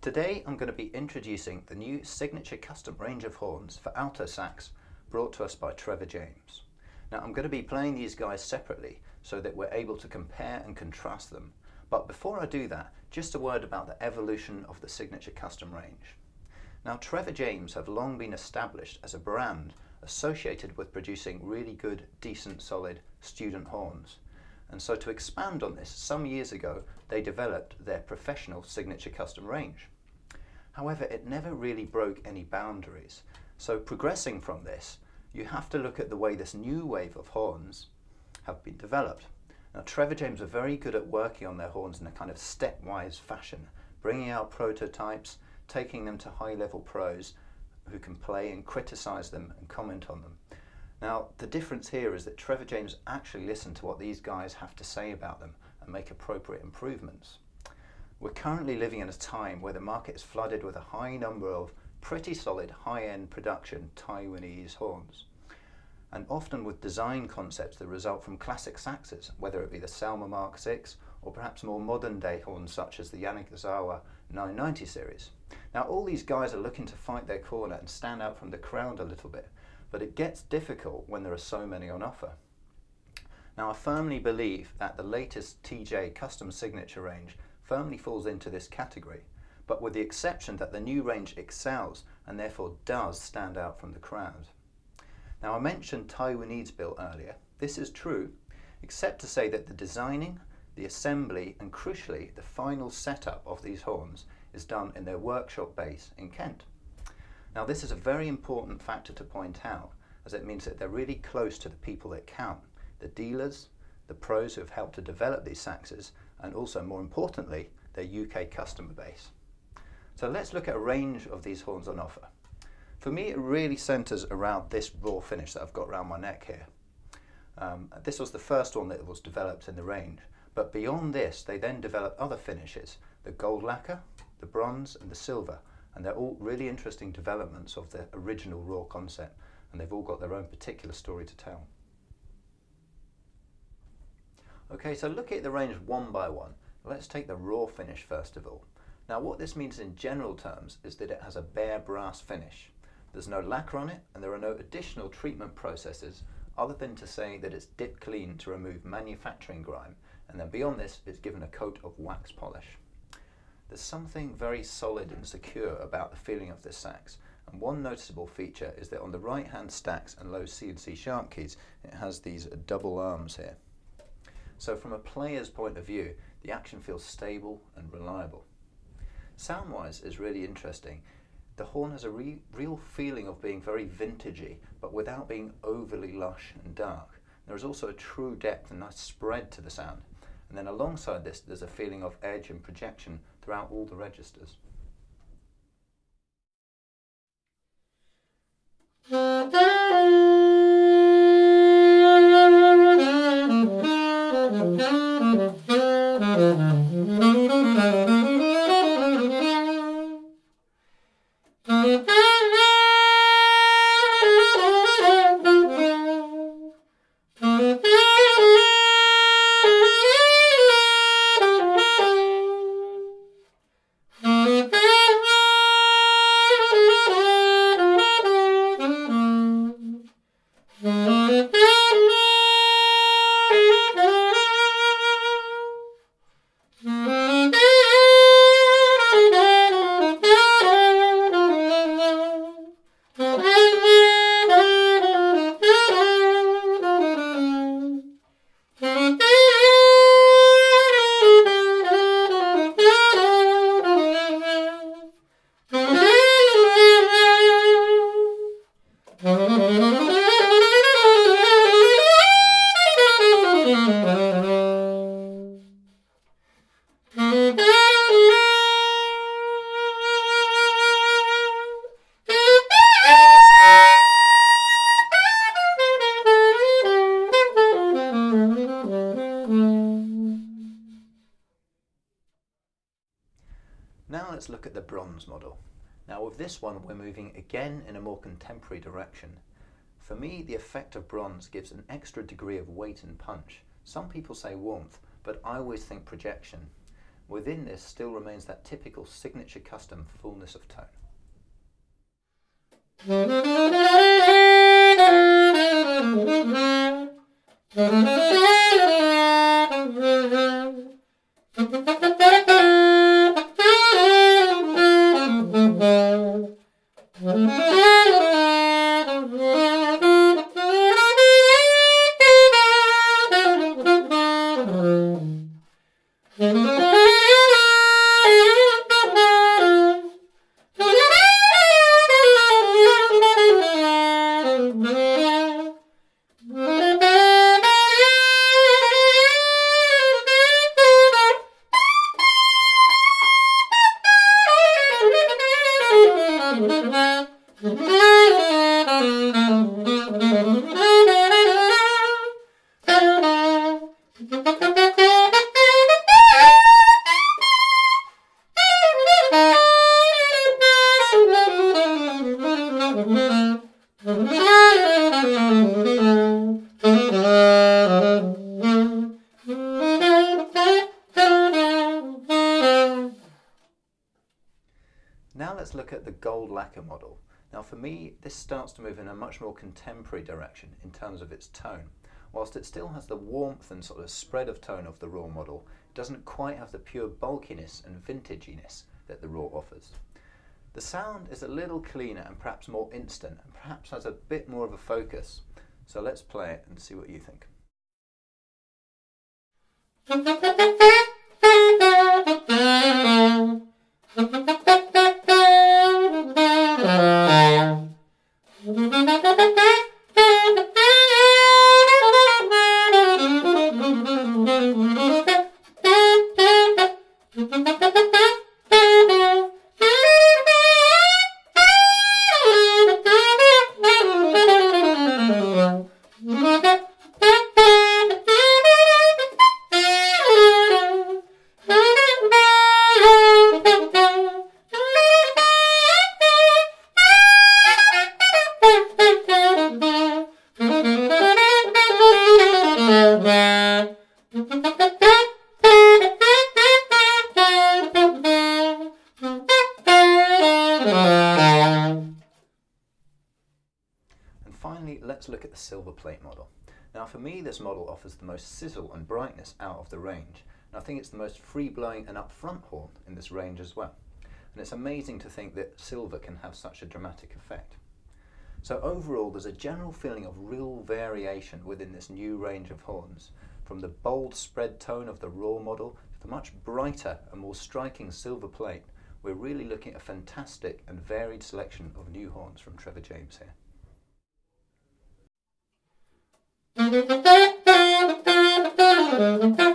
Today I'm going to be introducing the new signature custom range of horns for alto sax brought to us by Trevor James. Now I'm going to be playing these guys separately so that we're able to compare and contrast them. But before I do that, just a word about the evolution of the signature custom range. Now Trevor James have long been established as a brand associated with producing really good, decent, solid student horns. And so to expand on this, some years ago they developed their professional signature custom range. However, it never really broke any boundaries. So progressing from this, you have to look at the way this new wave of horns have been developed. Now Trevor James are very good at working on their horns in a kind of stepwise fashion, bringing out prototypes, taking them to high-level pros who can play and criticize them and comment on them. Now the difference here is that Trevor James actually listen to what these guys have to say about them and make appropriate improvements. We're currently living in a time where the market is flooded with a high number of pretty solid high-end production Taiwanese horns, and often with design concepts that result from classic saxes, whether it be the Selmer Mark VI or perhaps more modern day horns such as the Yanagisawa 990 series. Now all these guys are looking to fight their corner and stand out from the crowd a little bit, but it gets difficult when there are so many on offer. Now I firmly believe that the latest TJ custom signature range firmly falls into this category, but with the exception that the new range excels and therefore does stand out from the crowd. Now I mentioned Taiwanese built earlier. This is true, except to say that the designing, the assembly and crucially the final setup of these horns is done in their workshop base in Kent. Now this is a very important factor to point out, as it means that they're really close to the people that count, the dealers, the pros who have helped to develop these saxes, and also more importantly their UK customer base. So let's look at a range of these horns on offer. For me it really centres around this raw finish that I've got around my neck here. This was the first one that was developed in the range, but beyond this they then developed other finishes, the gold lacquer, the bronze and the silver, and they're all really interesting developments of the original raw concept, and they've all got their own particular story to tell. Okay, so look at the range one by one. Let's take the raw finish first of all. Now what this means in general terms is that it has a bare brass finish. There's no lacquer on it and there are no additional treatment processes other than to say that it's dipped clean to remove manufacturing grime, and then beyond this it's given a coat of wax polish. There's something very solid and secure about the feeling of this sax, and one noticeable feature is that on the right hand stacks and low CNC sharp keys it has these double arms here. So from a player's point of view, the action feels stable and reliable. Sound-wise is really interesting. The horn has a real feeling of being very vintagey, but without being overly lush and dark. There is also a true depth and nice spread to the sound. And then alongside this, there's a feeling of edge and projection throughout all the registers. Now let's look at the bronze model. Now with this one we're moving again in a more contemporary direction. For me the effect of bronze gives an extra degree of weight and punch. Some people say warmth, but I always think projection. Within this still remains that typical signature custom fullness of tone. Now let's look at the gold lacquer model. Now for me, this starts to move in a much more contemporary direction in terms of its tone. Whilst it still has the warmth and sort of spread of tone of the raw model, it doesn't quite have the pure bulkiness and vintaginess that the raw offers. The sound is a little cleaner and perhaps more instant, and perhaps has a bit more of a focus. So let's play it and see what you think. Finally, let's look at the silver plate model. Now for me, this model offers the most sizzle and brightness out of the range, and I think it's the most free-blowing and upfront horn in this range as well. And it's amazing to think that silver can have such a dramatic effect. So overall, there's a general feeling of real variation within this new range of horns, from the bold spread tone of the raw model to the much brighter and more striking silver plate. We're really looking at a fantastic and varied selection of new horns from Trevor James here. Thank you.